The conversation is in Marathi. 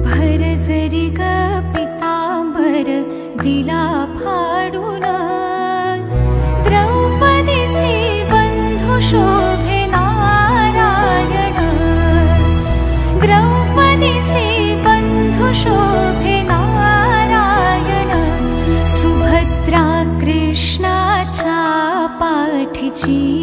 भरजरी ग पितांबर दिला फाडून, द्रौपदीसी बंधू शोभे नारायण, द्रौपदीसी बंधू शोभे नारायण, सुभद्रा कृष्णाच्या पाठीची